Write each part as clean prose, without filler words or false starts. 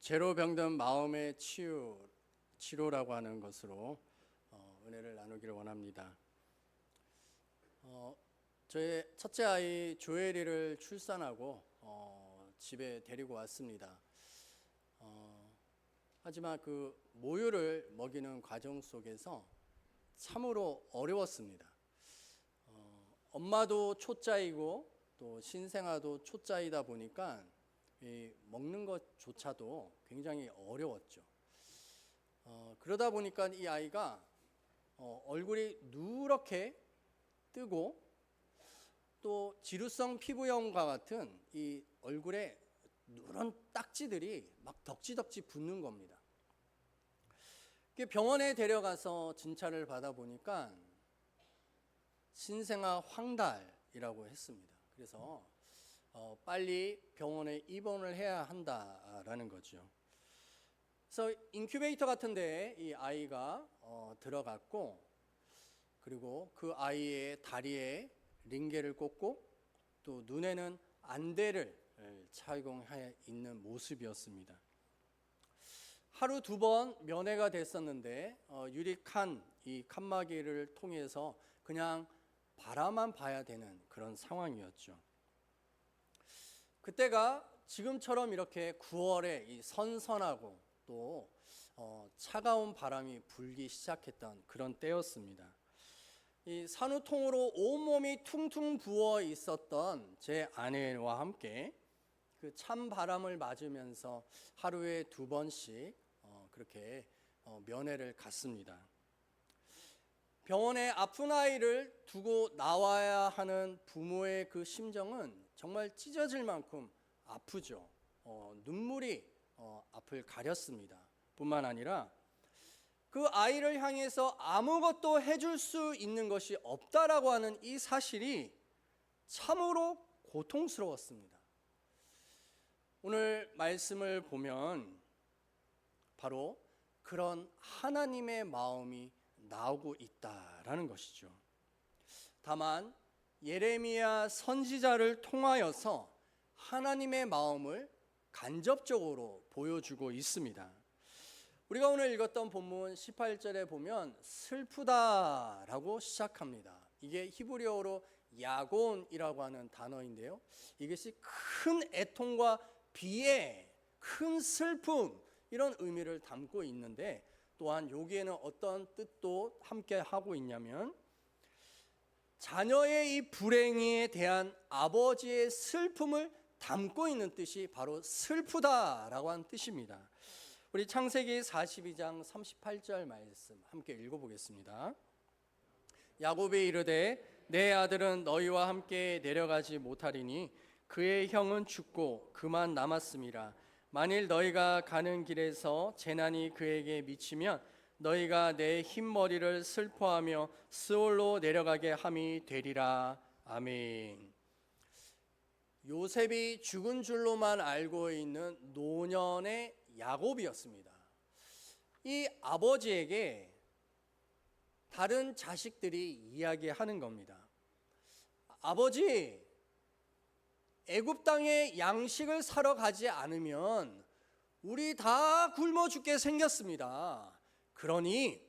죄로 병든 마음의 치료라고 하는 것으로 은혜를 나누기를 원합니다. 저의 첫째 아이 조엘이를 출산하고 집에 데리고 왔습니다. 하지만 그 모유를 먹이는 과정 속에서 참으로 어려웠습니다. 엄마도 초짜이고 또 신생아도 초짜이다 보니까 먹는 것조차도 굉장히 어려웠죠. 그러다 보니까 이 아이가 얼굴이 누렇게 뜨고 또 지루성 피부염과 같은 이 얼굴에 누런 딱지들이 막 덕지덕지 붙는 겁니다. 병원에 데려가서 진찰을 받아보니까 신생아 황달이라고 했습니다. 그래서 빨리 병원에 입원을 해야 한다라는 거죠. 그래서 인큐베이터 같은 데에 이 아이가 들어갔고, 그리고 그 아이의 다리에 링겔을 꽂고 또 눈에는 안대를 착용해 있는 모습이었습니다. 하루 2번 면회가 됐었는데 유리칸 이 칸막이를 통해서 그냥 바라만 봐야 되는 그런 상황이었죠. 그때가 지금처럼 이렇게 9월에 이 선선하고 또 차가운 바람이 불기 시작했던 그런 때였습니다. 이 산후통으로 온몸이 퉁퉁 부어 있었던 제 아내와 함께 그 찬 바람을 맞으면서 하루에 2번씩 그렇게 면회를 갔습니다. 병원에 아픈 아이를 두고 나와야 하는 부모의 그 심정은 정말 찢어질 만큼 아프죠. 눈물이 앞을 가렸습니다. 뿐만 아니라 그 아이를 향해서 아무것도 해줄 수 있는 것이 없다라고 하는 이 사실이 참으로 고통스러웠습니다. 오늘 말씀을 보면 바로 그런 하나님의 마음이 나오고 있다라는 것이죠. 다만 예레미야 선지자를 통하여서 하나님의 마음을 간접적으로 보여주고 있습니다. 우리가 오늘 읽었던 본문 18절에 보면 슬프다라고 시작합니다. 이게 히브리어로 야곤이라고 하는 단어인데요. 이것이 큰 애통과 비애, 큰 슬픔, 이런 의미를 담고 있는데, 또한 여기에는 어떤 뜻도 함께 하고 있냐면 자녀의 이 불행에 대한 아버지의 슬픔을 담고 있는 뜻이 바로 슬프다라고 하는 뜻입니다. 우리 창세기 42장 38절 말씀 함께 읽어보겠습니다. 야곱이 이르되 내 아들은 너희와 함께 내려가지 못하리니 그의 형은 죽고 그만 남았음이라. 만일 너희가 가는 길에서 재난이 그에게 미치면 너희가 내 흰머리를 슬퍼하며 스올로 내려가게 함이 되리라. 아멘. 요셉이 죽은 줄로만 알고 있는 노년의 야곱이었습니다. 이 아버지에게 다른 자식들이 이야기하는 겁니다. 아버지, 애굽 땅에 양식을 사러 가지 않으면 우리 다 굶어 죽게 생겼습니다. 그러니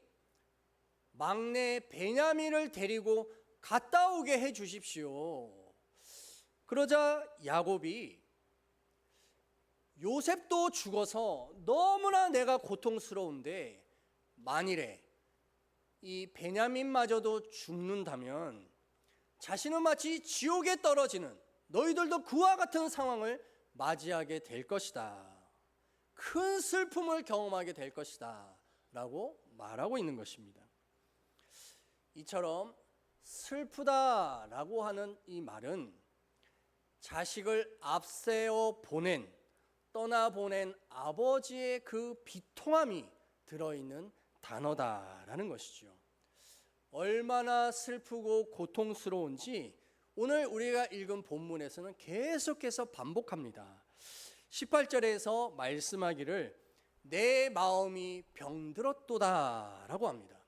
막내 베냐민을 데리고 갔다 오게 해 주십시오. 그러자 야곱이 요셉도 죽어서 너무나 내가 고통스러운데 만일에 이 베냐민마저도 죽는다면 자신은 마치 지옥에 떨어지는 너희들도 그와 같은 상황을 맞이하게 될 것이다. 큰 슬픔을 경험하게 될 것이다. 라고 말하고 있는 것입니다. 이처럼 슬프다라고 하는 이 말은 자식을 앞세워 떠나보낸 아버지의 그 비통함이 들어있는 단어다라는 것이죠. 얼마나 슬프고 고통스러운지 오늘 우리가 읽은 본문에서는 계속해서 반복합니다. 18절에서 말씀하기를 내 마음이 병들었도다 라고 합니다.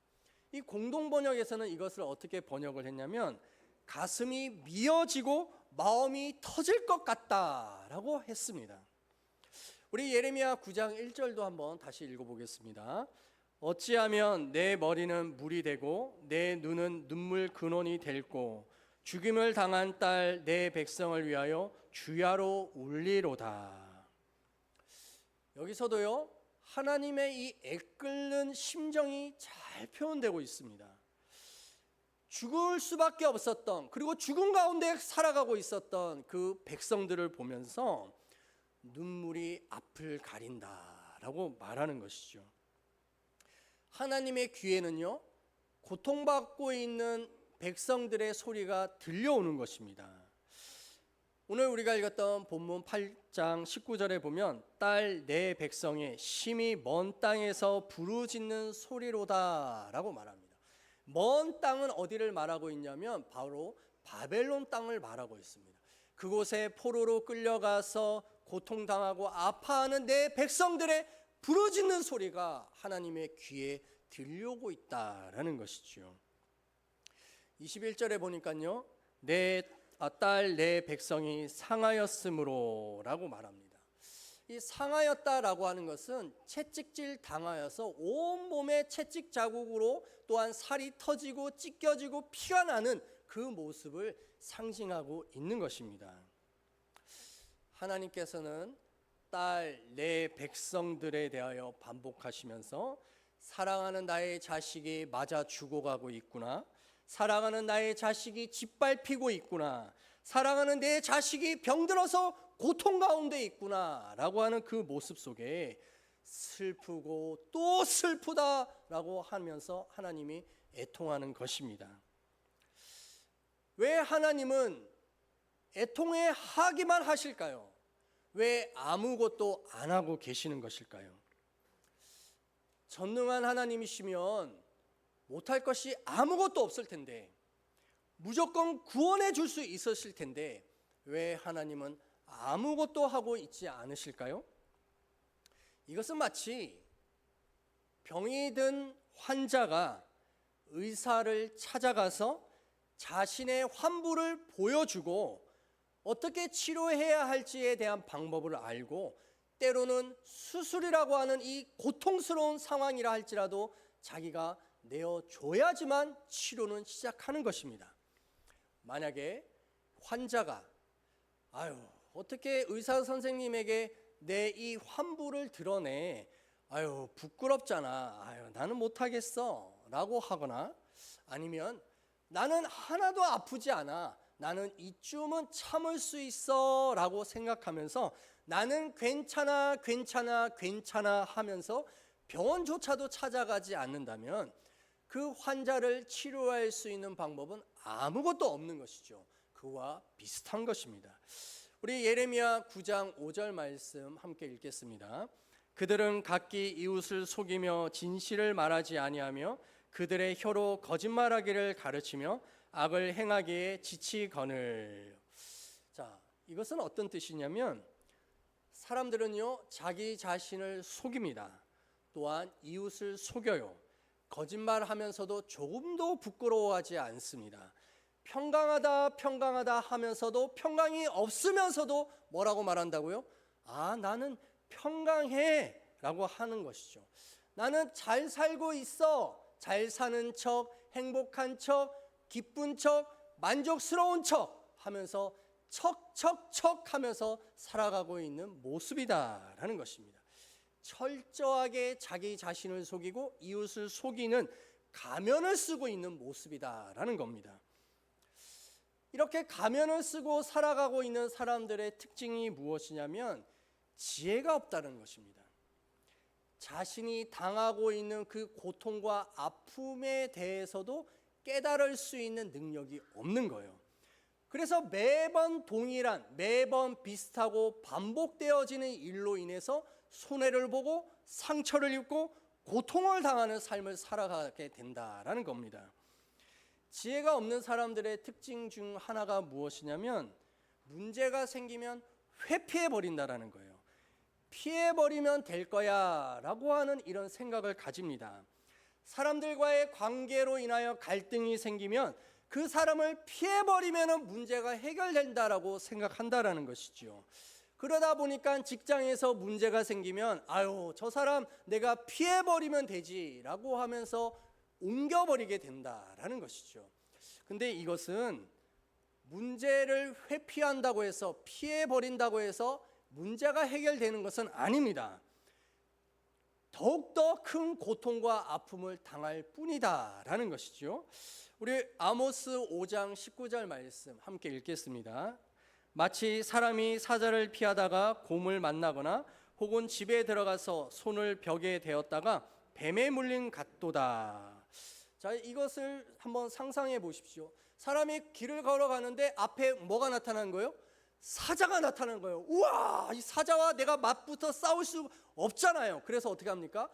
이 공동번역에서는 이것을 어떻게 번역을 했냐면 가슴이 미어지고 마음이 터질 것 같다라고 했습니다. 우리 예레미야 9장 1절도 한번 다시 읽어보겠습니다. 어찌하면 내 머리는 물이 되고 내 눈은 눈물 근원이 될고 죽임을 당한 딸 내 백성을 위하여 주야로 울리로다. 여기서도요, 하나님의 이 애끓는 심정이 잘 표현되고 있습니다. 죽을 수밖에 없었던, 그리고 죽음 가운데 살아가고 있었던 그 백성들을 보면서 눈물이 앞을 가린다라고 말하는 것이죠. 하나님의 귀에는요, 고통받고 있는 백성들의 소리가 들려오는 것입니다. 오늘 우리가 읽었던 본문 8장 19절에 보면 딸 내 백성의 심히 먼 땅에서 부르짖는 소리로다 라고 말합니다. 먼 땅은 어디를 말하고 있냐면 바로 바벨론 땅을 말하고 있습니다. 그곳에 포로로 끌려가서 고통당하고 아파하는 내 백성들의 부르짖는 소리가 하나님의 귀에 들려오고 있다라는 것이죠. 21절에 보니까요, 딸 내 백성이 상하였으므로 라고 말합니다. 이 상하였다라고 하는 것은 채찍질 당하여서 온몸에 채찍 자국으로 또한 살이 터지고 찢겨지고 피가 나는 그 모습을 상징하고 있는 것입니다. 하나님께서는 딸 내 백성들에 대하여 반복하시면서 사랑하는 나의 자식이 맞아 죽어가고 있구나, 사랑하는 나의 자식이 짓밟히고 있구나, 사랑하는 내 자식이 병들어서 고통 가운데 있구나 라고 하는 그 모습 속에 슬프고 또 슬프다라고 하면서 하나님이 애통하는 것입니다. 왜 하나님은 애통해 하기만 하실까요? 왜 아무것도 안 하고 계시는 것일까요? 전능한 하나님이시면 못할 것이 아무것도 없을 텐데, 무조건 구원해 줄 수 있었을 텐데 왜 하나님은 아무것도 하고 있지 않으실까요? 이것은 마치 병이 든 환자가 의사를 찾아가서 자신의 환부를 보여주고 어떻게 치료해야 할지에 대한 방법을 알고 때로는 수술이라고 하는 이 고통스러운 상황이라 할지라도 자기가 내어줘야지만 치료는 시작하는 것입니다. 만약에 환자가 어떻게 의사 선생님에게 내 이 환부를 드러내, 부끄럽잖아, 나는 못하겠어 라고 하거나, 아니면 나는 하나도 아프지 않아, 나는 이쯤은 참을 수 있어 라고 생각하면서 나는 괜찮아 하면서 병원조차도 찾아가지 않는다면 그 환자를 치료할 수 있는 방법은 아무것도 없는 것이죠. 그와 비슷한 것입니다. 우리 예레미야 9장 5절 말씀 함께 읽겠습니다. 그들은 각기 이웃을 속이며 진실을 말하지 아니하며 그들의 혀로 거짓말하기를 가르치며 악을 행하기에 지치거늘. 자, 이것은 어떤 뜻이냐면 사람들은요, 자기 자신을 속입니다. 또한 이웃을 속여요. 거짓말하면서도 조금도 부끄러워하지 않습니다. 평강하다 하면서도 평강이 없으면서도 뭐라고 말한다고요? 나는 평강해 라고 하는 것이죠. 나는 잘 살고 있어, 잘 사는 척, 행복한 척, 기쁜 척, 만족스러운 척 하면서 척 하면서 살아가고 있는 모습이다라는 것입니다. 철저하게 자기 자신을 속이고 이웃을 속이는 가면을 쓰고 있는 모습이다라는 겁니다. 이렇게 가면을 쓰고 살아가고 있는 사람들의 특징이 무엇이냐면 지혜가 없다는 것입니다. 자신이 당하고 있는 그 고통과 아픔에 대해서도 깨달을 수 있는 능력이 없는 거예요. 그래서 매번 매번 비슷하고 반복되어지는 일로 인해서 손해를 보고 상처를 입고 고통을 당하는 삶을 살아가게 된다라는 겁니다. 지혜가 없는 사람들의 특징 중 하나가 무엇이냐면 문제가 생기면 회피해 버린다라는 거예요. 피해 버리면 될 거야 라고 하는 이런 생각을 가집니다. 사람들과의 관계로 인하여 갈등이 생기면 그 사람을 피해 버리면 문제가 해결된다라고 생각한다라는 것이죠. 그러다 보니까 직장에서 문제가 생기면 아유, 저 사람 내가 피해버리면 되지라고 하면서 옮겨버리게 된다라는 것이죠. 근데 이것은 문제를 회피한다고 해서 피해버린다고 해서 문제가 해결되는 것은 아닙니다. 더욱더 큰 고통과 아픔을 당할 뿐이다라는 것이죠. 우리 아모스 5장 19절 말씀 함께 읽겠습니다. 마치 사람이 사자를 피하다가 곰을 만나거나 혹은 집에 들어가서 손을 벽에 대었다가 뱀에 물린 같도다. 자, 이것을 한번 상상해 보십시오. 사람이 길을 걸어가는데 앞에 뭐가 나타나는 거예요? 사자가 나타나는 거예요. 우와, 이 사자와 내가 맞붙어 싸울 수 없잖아요. 그래서 어떻게 합니까?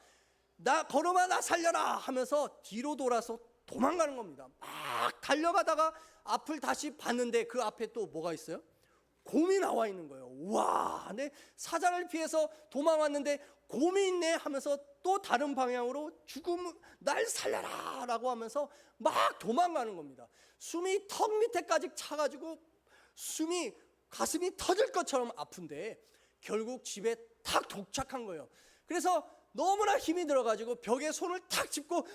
나 걸어마, 나 살려라 하면서 뒤로 돌아서 도망가는 겁니다. 막 달려가다가 앞을 다시 봤는데 그 앞에 또 뭐가 있어요? 곰이 나와 있는 거예요. 우와, 내 사자를 피해서 도망왔는데 곰이 있네 하면서 또 다른 방향으로 죽음, 날 살려라 라고 하면서 막 도망가는 겁니다. 숨이 턱 밑에까지 차가지고 숨이 가슴이 터질 것처럼 아픈데 결국 집에 탁 도착한 거예요. 그래서 너무나 힘이 들어가지고 벽에 손을 탁 짚고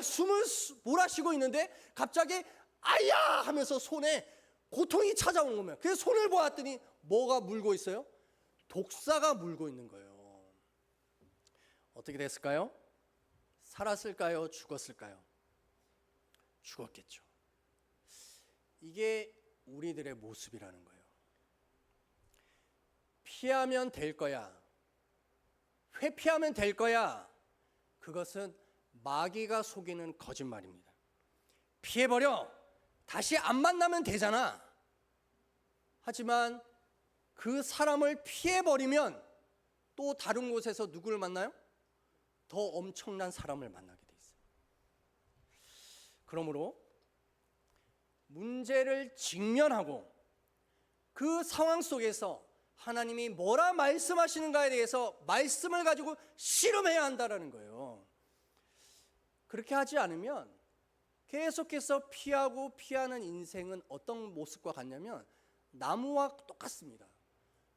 숨을 몰아쉬고 있는데 갑자기 아야 하면서 손에 고통이 찾아오는 겁니다. 그래서 손을 보았더니 뭐가 물고 있어요? 독사가 물고 있는 거예요. 어떻게 됐을까요? 살았을까요? 죽었을까요? 죽었겠죠. 이게 우리들의 모습이라는 거예요. 피하면 될 거야. 회피하면 될 거야. 그것은 마귀가 속이는 거짓말입니다. 피해버려. 다시 안 만나면 되잖아. 하지만 그 사람을 피해버리면 또 다른 곳에서 누구를 만나요? 더 엄청난 사람을 만나게 돼 있어요. 그러므로 문제를 직면하고 그 상황 속에서 하나님이 뭐라 말씀하시는가에 대해서 말씀을 가지고 실험해야 한다는 거예요. 그렇게 하지 않으면 계속해서 피하고 피하는 인생은 어떤 모습과 같냐면 나무와 똑같습니다.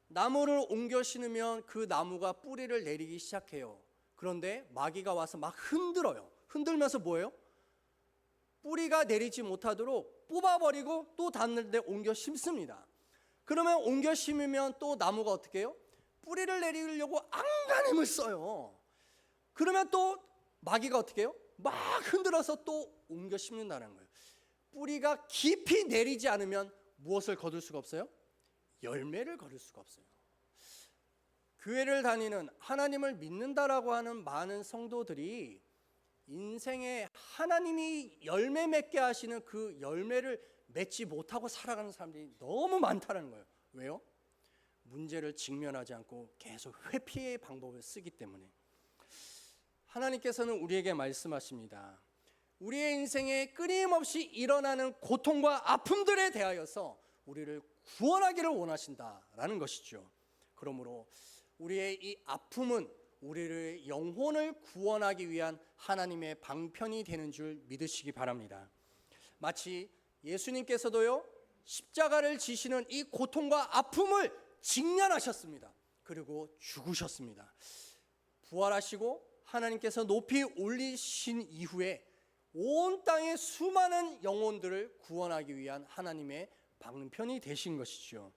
나무를 옮겨 심으면 그 나무가 뿌리를 내리기 시작해요. 그런데 마귀가 와서 막 흔들어요. 흔들면서 뭐예요? 뿌리가 내리지 못하도록 뽑아버리고 또 다른 데 옮겨 심습니다. 그러면 옮겨 심으면 또 나무가 어떻게 해요? 뿌리를 내리려고 안간힘을 써요. 그러면 또 마귀가 어떻게 해요? 막 흔들어서 또 옮겨 심는다는 거예요. 뿌리가 깊이 내리지 않으면 무엇을 거둘 수가 없어요? 열매를 거둘 수가 없어요. 교회를 다니는 하나님을 믿는다라고 하는 많은 성도들이 인생에 하나님이 열매 맺게 하시는 그 열매를 맺지 못하고 살아가는 사람들이 너무 많다는 거예요. 왜요? 문제를 직면하지 않고 계속 회피의 방법을 쓰기 때문에. 하나님께서는 우리에게 말씀하십니다. 우리의 인생에 끊임없이 일어나는 고통과 아픔들에 대하여서 우리를 구원하기를 원하신다라는 것이죠. 그러므로 우리의 이 아픔은 우리의 영혼을 구원하기 위한 하나님의 방편이 되는 줄 믿으시기 바랍니다. 마치 예수님께서도요, 십자가를 지시는 이 고통과 아픔을 직면하셨습니다. 그리고 죽으셨습니다. 부활하시고 하나님께서 높이 올리신 이후에 온 땅의 수많은 영혼들을 구원하기 위한 하나님의 방편이 되신 것이죠.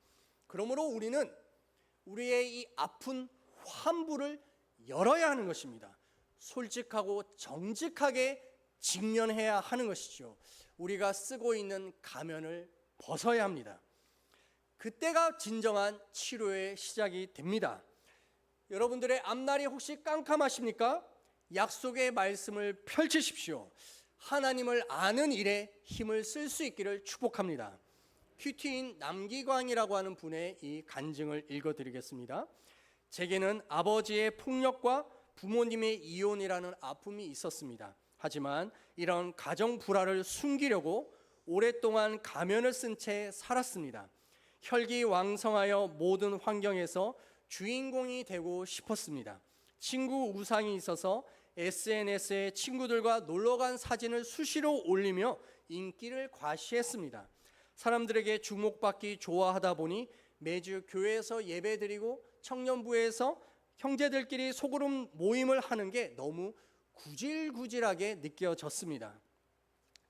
그러므로 우리는 우리의 이 아픈 환부를 열어야 하는 것입니다. 솔직하고 정직하게 직면해야 하는 것이죠. 우리가 쓰고 있는 가면을 벗어야 합니다. 그때가 진정한 치료의 시작이 됩니다. 여러분들의 앞날이 혹시 깜깜하십니까? 약속의 말씀을 펼치십시오. 하나님을 아는 일에 힘을 쓸 수 있기를 축복합니다. 큐티인 남기광이라고 하는 분의 이 간증을 읽어드리겠습니다. 제게는 아버지의 폭력과 부모님의 이혼이라는 아픔이 있었습니다. 하지만 이런 가정 불화를 숨기려고 오랫동안 가면을 쓴 채 살았습니다. 혈기왕성하여 모든 환경에서 주인공이 되고 싶었습니다. 친구 우상이 있어서 SNS에 친구들과 놀러간 사진을 수시로 올리며 인기를 과시했습니다. 사람들에게 주목받기 좋아하다 보니 매주 교회에서 예배드리고 청년부에서 형제들끼리 소그룹 모임을 하는 게 너무 구질구질하게 느껴졌습니다.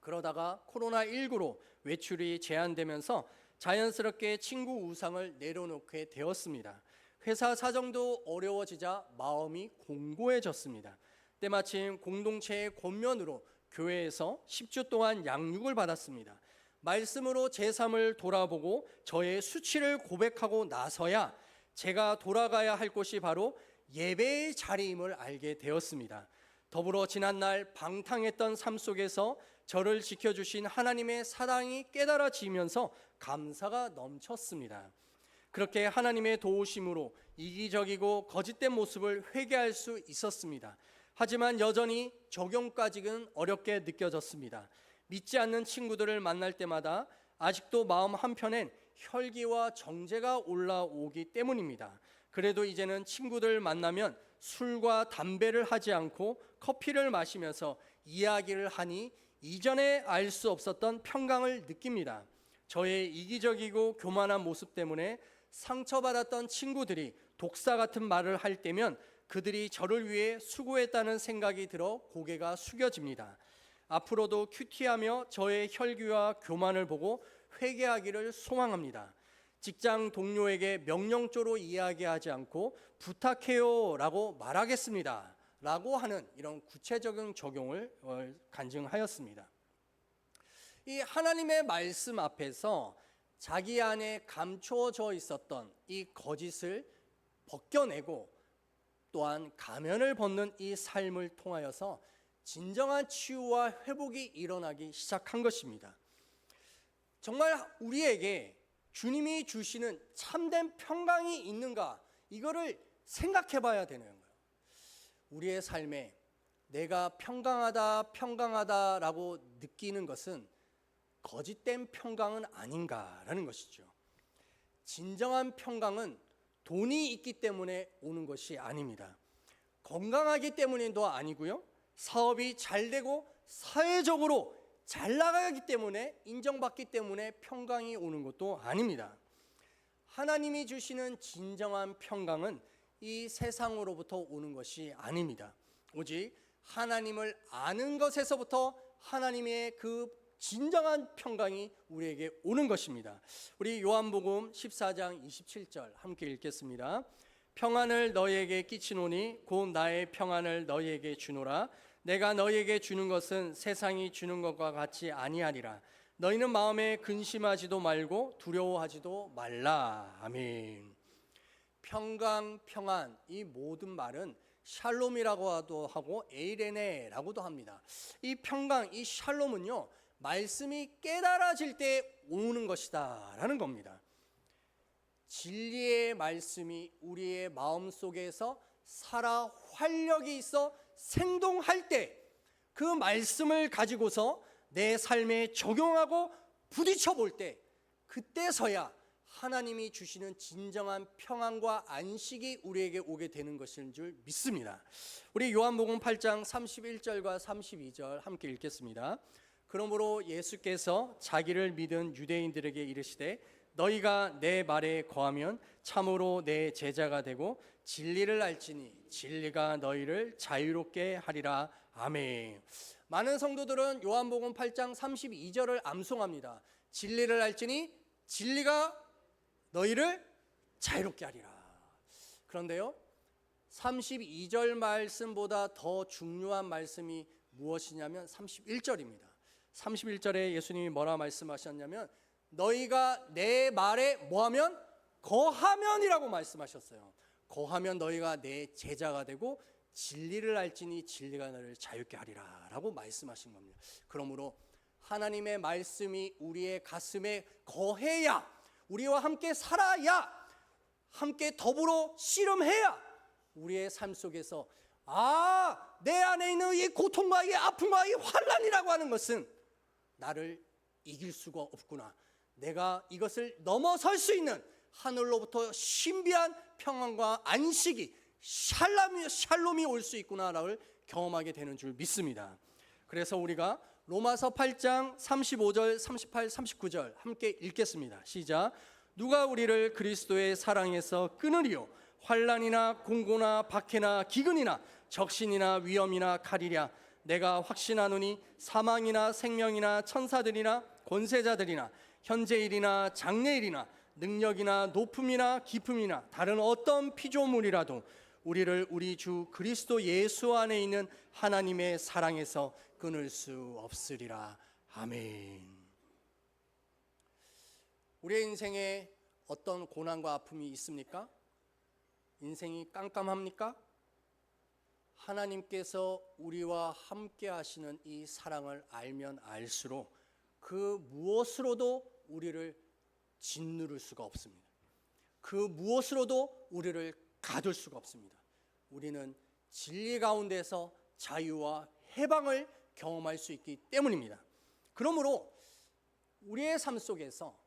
그러다가 코로나19로 외출이 제한되면서 자연스럽게 친구 우상을 내려놓게 되었습니다. 회사 사정도 어려워지자 마음이 공고해졌습니다. 때마침 공동체의 권면으로 교회에서 10주 동안 양육을 받았습니다. 말씀으로 제 삶을 돌아보고 저의 수치를 고백하고 나서야 제가 돌아가야 할 곳이 바로 예배의 자리임을 알게 되었습니다. 더불어 지난날 방탕했던 삶 속에서 저를 지켜주신 하나님의 사랑이 깨달아지면서 감사가 넘쳤습니다. 그렇게 하나님의 도우심으로 이기적이고 거짓된 모습을 회개할 수 있었습니다. 하지만 여전히 적용까지는 어렵게 느껴졌습니다. 믿지 않는 친구들을 만날 때마다 아직도 마음 한편엔 혈기와 정죄가 올라오기 때문입니다. 그래도 이제는 친구들 만나면 술과 담배를 하지 않고 커피를 마시면서 이야기를 하니 이전에 알 수 없었던 평강을 느낍니다. 저의 이기적이고 교만한 모습 때문에 상처받았던 친구들이 독사 같은 말을 할 때면 그들이 저를 위해 수고했다는 생각이 들어 고개가 숙여집니다. 앞으로도 큐티하며 저의 혈기와 교만을 보고 회개하기를 소망합니다. 직장 동료에게 명령조로 이야기하지 않고 부탁해요 라고 말하겠습니다 라고 하는 이런 구체적인 적용을 간증하였습니다. 이 하나님의 말씀 앞에서 자기 안에 감추어져 있었던 이 거짓을 벗겨내고 또한 가면을 벗는 이 삶을 통하여서 진정한 치유와 회복이 일어나기 시작한 것입니다. 정말 우리에게 주님이 주시는 참된 평강이 있는가, 이거를 생각해 봐야 되는 거예요. 우리의 삶에 내가 평강하다라고 느끼는 것은 거짓된 평강은 아닌가라는 것이죠. 진정한 평강은 돈이 있기 때문에 오는 것이 아닙니다. 건강하기 때문도 아니고요. 사업이 잘 되고 사회적으로 잘 나가기 때문에, 인정받기 때문에 평강이 오는 것도 아닙니다. 하나님이 주시는 진정한 평강은 이 세상으로부터 오는 것이 아닙니다. 오직 하나님을 아는 것에서부터 하나님의 그 진정한 평강이 우리에게 오는 것입니다. 우리 요한복음 14장 27절 함께 읽겠습니다. 평안을 너희에게 끼치노니 곧 나의 평안을 너희에게 주노라. 내가 너희에게 주는 것은 세상이 주는 것과 같이 아니하리라. 너희는 마음에 근심하지도 말고 두려워하지도 말라. 아멘. 평강, 평안, 이 모든 말은 샬롬이라고도 하고 에이레네라고도 합니다. 이 평강, 이 샬롬은요, 말씀이 깨달아질 때 오는 것이다 라는 겁니다. 진리의 말씀이 우리의 마음속에서 살아 활력이 있어 생동할 때 그 말씀을 가지고서 내 삶에 적용하고 부딪혀 볼 때, 그때서야 하나님이 주시는 진정한 평안과 안식이 우리에게 오게 되는 것인 줄 믿습니다. 우리 요한복음 8장 31절과 32절 함께 읽겠습니다. 그러므로 예수께서 자기를 믿은 유대인들에게 이르시되 너희가 내 말에 거하면 참으로 내 제자가 되고 진리를 알지니 진리가 너희를 자유롭게 하리라. 아멘. 많은 성도들은 요한복음 8장 32절을 암송합니다. 진리를 알지니 진리가 너희를 자유롭게 하리라. 그런데요, 32절 말씀보다 더 중요한 말씀이 무엇이냐면 31절입니다. 31절에 예수님이 뭐라 말씀하셨냐면 너희가 내 말에 뭐하면? 거하면이라고 말씀하셨어요. 거하면 너희가 내 제자가 되고 진리를 알지니 진리가 너를 자유롭게 하리라 라고 말씀하신 겁니다. 그러므로 하나님의 말씀이 우리의 가슴에 거해야, 우리와 함께 살아야, 함께 더불어 씨름해야 우리의 삶 속에서 내 안에 있는 이 고통과 이 아픔과 이 환난이라고 하는 것은 나를 이길 수가 없구나, 내가 이것을 넘어설 수 있는 하늘로부터 신비한 평안과 안식이 샬롬이 올 수 있구나를 경험하게 되는 줄 믿습니다. 그래서 우리가 로마서 8장 35절, 38, 39절 함께 읽겠습니다. 시작. 누가 우리를 그리스도의 사랑에서 끊으리요? 환난이나 공고나 박해나 기근이나 적신이나 위험이나 칼이랴. 내가 확신하노니 사망이나 생명이나 천사들이나 권세자들이나 현재일이나 장래일이나 능력이나 높음이나 깊음이나 다른 어떤 피조물이라도 우리를 우리 주 그리스도 예수 안에 있는 하나님의 사랑에서 끊을 수 없으리라. 아멘. 우리의 인생에 어떤 고난과 아픔이 있습니까? 인생이 깜깜합니까? 하나님께서 우리와 함께 하시는 이 사랑을 알면 알수록 그 무엇으로도 우리를 짓누를 수가 없습니다. 그 무엇으로도 우리를 가둘 수가 없습니다. 우리는 진리 가운데서 자유와 해방을 경험할 수 있기 때문입니다. 그러므로 우리의 삶 속에서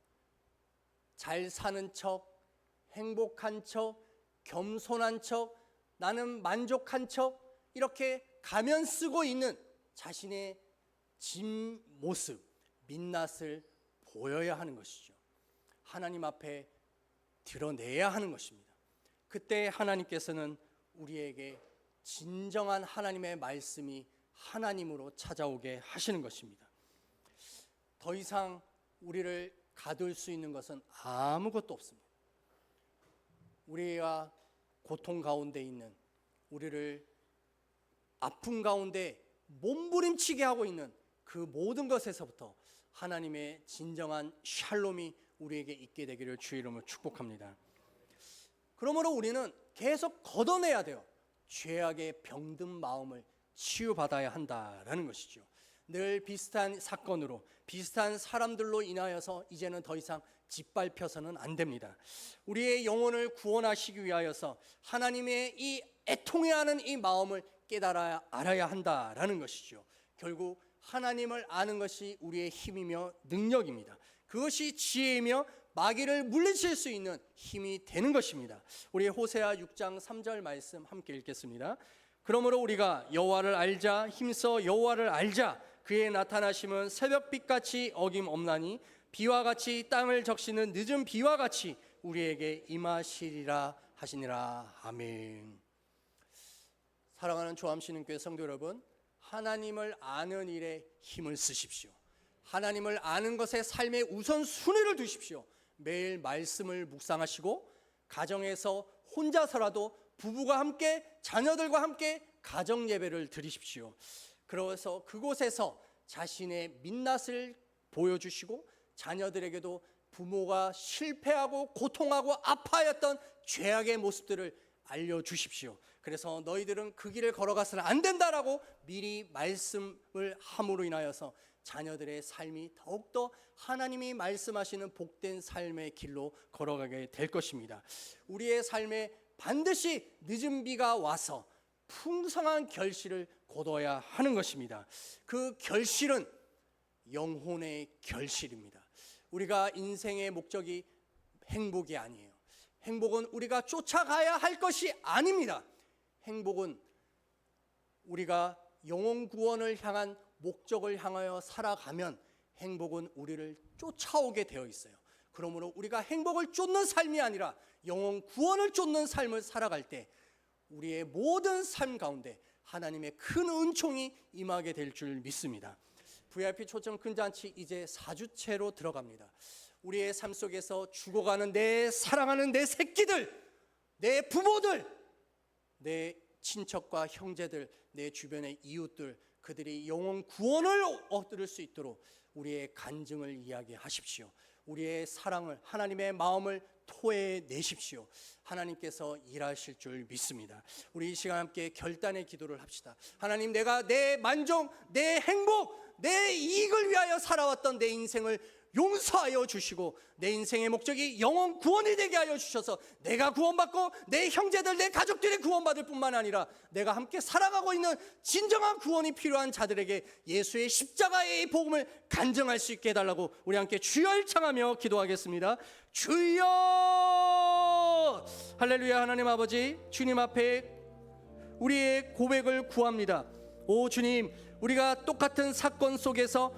잘 사는 척, 행복한 척, 겸손한 척, 나는 만족한 척 이렇게 가면 쓰고 있는 자신의 진 모습, 민낯을 보여야 하는 것이죠. 하나님 앞에 드러내야 하는 것입니다. 그때 하나님께서는 우리에게 진정한 하나님의 말씀이 하나님으로 찾아오게 하시는 것입니다. 더 이상 우리를 가둘 수 있는 것은 아무것도 없습니다. 우리가 고통 가운데 있는, 우리를 아픔 가운데 몸부림치게 하고 있는 그 모든 것에서부터 하나님의 진정한 샬롬이 우리에게 있게 되기를 주의 이름으로 축복합니다. 그러므로 우리는 계속 걷어내야 돼요. 죄악의 병든 마음을 치유받아야 한다라는 것이죠. 늘 비슷한 사건으로, 비슷한 사람들로 인하여서 이제는 더 이상 짓밟혀서는 안 됩니다. 우리의 영혼을 구원하시기 위하여서 하나님의 이 애통해하는 이 마음을 깨달아야 알아야 한다라는 것이죠. 결국 하나님을 아는 것이 우리의 힘이며 능력입니다. 그것이 지혜이며 마귀를 물리칠 수 있는 힘이 되는 것입니다. 우리 호세아 6장 3절 말씀 함께 읽겠습니다. 그러므로 우리가 여호와를 알자, 힘써 여호와를 알자. 그의 나타나심은 새벽빛같이 어김없나니 비와 같이 땅을 적시는 늦은 비와 같이 우리에게 임하시리라 하시니라. 아멘. 사랑하는 조암신은교회 성도 여러분, 하나님을 아는 일에 힘을 쓰십시오. 하나님을 아는 것에 삶의 우선순위를 두십시오. 매일 말씀을 묵상하시고 가정에서 혼자서라도 부부가 함께 자녀들과 함께 가정 예배를 드리십시오. 그래서 그곳에서 자신의 민낯을 보여주시고 자녀들에게도 부모가 실패하고 고통하고 아파했던 죄악의 모습들을 알려주십시오. 그래서 너희들은 그 길을 걸어가서는 안 된다라고 미리 말씀을 함으로 인하여서 자녀들의 삶이 더욱더 하나님이 말씀하시는 복된 삶의 길로 걸어가게 될 것입니다. 우리의 삶에 반드시 늦은 비가 와서 풍성한 결실을 거둬야 하는 것입니다. 그 결실은 영혼의 결실입니다. 우리가 인생의 목적이 행복이 아니에요. 행복은 우리가 쫓아가야 할 것이 아닙니다. 행복은 우리가 영혼 구원을 향한 목적을 향하여 살아가면 행복은 우리를 쫓아오게 되어 있어요. 그러므로 우리가 행복을 쫓는 삶이 아니라 영혼 구원을 쫓는 삶을 살아갈 때 우리의 모든 삶 가운데 하나님의 큰 은총이 임하게 될 줄 믿습니다. VIP 초청 큰잔치 이제 4주째로 들어갑니다. 우리의 삶 속에서 죽어가는 내 사랑하는 내 새끼들, 내 부모들, 내 친척과 형제들, 내 주변의 이웃들, 그들이 영혼 구원을 얻을 수 있도록 우리의 간증을 이야기하십시오. 우리의 사랑을, 하나님의 마음을 토해내십시오. 하나님께서 일하실 줄 믿습니다. 우리 이 시간 함께 결단의 기도를 합시다. 하나님, 내가 내 만족, 내 행복, 내 이익을 위하여 살아왔던 내 인생을 용서하여 주시고 내 인생의 목적이 영혼 구원이 되게 하여 주셔서 내가 구원받고 내 형제들, 내 가족들이 구원받을 뿐만 아니라 내가 함께 살아가고 있는 진정한 구원이 필요한 자들에게 예수의 십자가의 복음을 간증할 수 있게 해달라고 우리 함께 주여 청하며 기도하겠습니다. 주여! 할렐루야. 하나님 아버지, 주님 앞에 우리의 고백을 구합니다. 오 주님, 우리가 똑같은 사건 속에서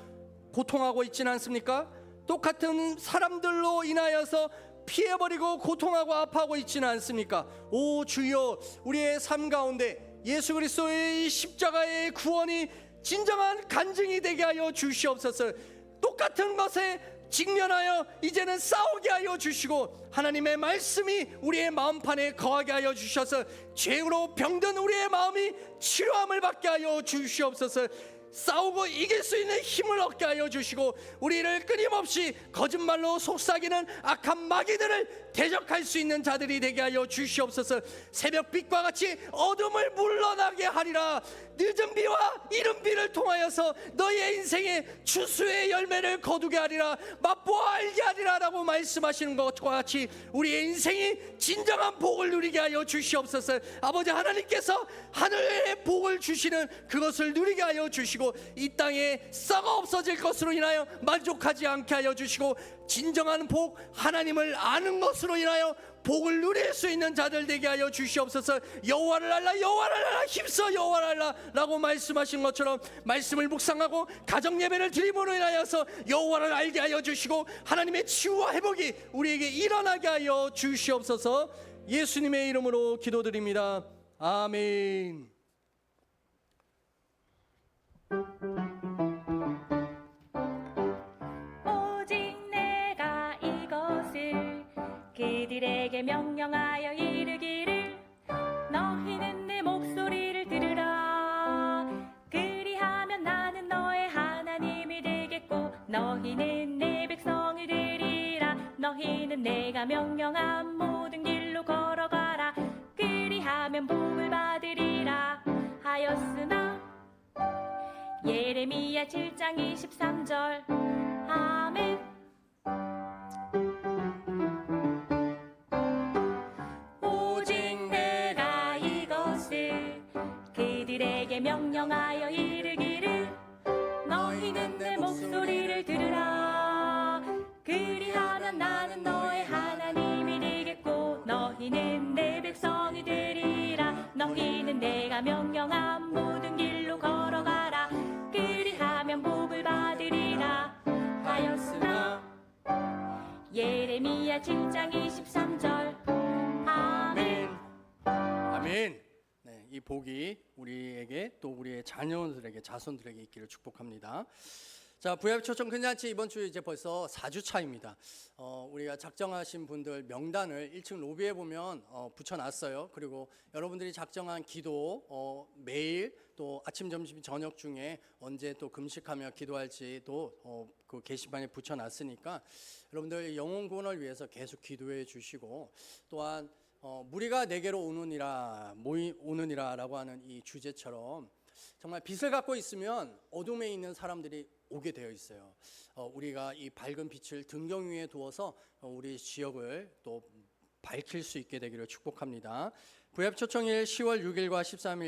고통하고 있지는 않습니까? 똑같은 사람들로 인하여서 피해버리고 고통하고 아파하고 있지는 않습니까? 오 주여, 우리의 삶 가운데 예수 그리스도의 이 십자가의 구원이 진정한 간증이 되게 하여 주시옵소서. 똑같은 것에 직면하여 이제는 싸우게 하여 주시고, 하나님의 말씀이 우리의 마음판에 거하게 하여 주셔서 죄로 병든 우리의 마음이 치료함을 받게 하여 주시옵소서. 싸우고 이길 수 있는 힘을 얻게 하여 주시고, 우리를 끊임없이 거짓말로 속삭이는 악한 마귀들을 대적할 수 있는 자들이 되게 하여 주시옵소서. 새벽빛과 같이 어둠을 물러나게 하리라. 늦은 비와 이른 비를 통하여서 너희의 인생에 추수의 열매를 거두게 하리라. 맛보아 알게 하리라 라고 말씀하시는 것과 같이 우리의 인생이 진정한 복을 누리게 하여 주시옵소서. 아버지 하나님께서 하늘의 복을 주시는 그것을 누리게 하여 주시고, 이 땅에 썩어 없어질 것으로 인하여 만족하지 않게 하여 주시고, 진정한 복, 하나님을 아는 것으로 인하여 복을 누릴 수 있는 자들 되게 하여 주시옵소서. 여호와를 알라, 여호와를 알라, 힘써 여호와를 알라 라고 말씀하신 것처럼 말씀을 묵상하고 가정 예배를 드림으로 인하여서 여호와를 알게 하여 주시고, 하나님의 치유와 회복이 우리에게 일어나게 하여 주시옵소서. 예수님의 이름으로 기도드립니다. 아멘. 오직 내가 이것을 그들에게 명령하여 이르기를, 너희는 내 목소리를 들으라. 그리하면 나는 너의 하나님이 되겠고 너희는 내 백성이 되리라. 너희는 내가 명령한 모든 길로 걸어가라. 그리하면 복을 받으리라 하였으나, 예레미야 7장 23절. 아멘. 오직 내가 이것을 그들에게 명령하여 이르기를, 너희는 내 목소리를 들으라. 그리하면 나는 너의 하나님이 되겠고 너희는 내 백성이 되리라. 너희는 내가 명령한 모든 길로 걸어가라. 그리하면 복을 받으리라 하였으나, 예레미야 7장 23절. 아멘. 아멘. 네, 이 복이 우리에게 또 우리의 자녀들에게, 자손들에게 있기를 축복합니다. 자, 부활 초청 근잔치 이번 주 이제 벌써 4주 차입니다. 우리가 작정하신 분들 명단을 1층 로비에 보면 붙여놨어요. 그리고 여러분들이 작정한 기도 매일 또 아침, 점심, 저녁 중에 언제 또 금식하며 기도할지도 그 게시판에 붙여놨으니까 여러분들 영혼 구원을 위해서 계속 기도해 주시고, 또한 무리가 내게로 오느니라라고 하는 이 주제처럼 정말 빛을 갖고 있으면 어둠에 있는 사람들이 오게 되어 있어요. 우리가 이 밝은 빛을 등경 위에 두어서 우리 지역을 또 밝힐 수 있게 되기를 축복합니다. 부협초청일 10월 6일과 13일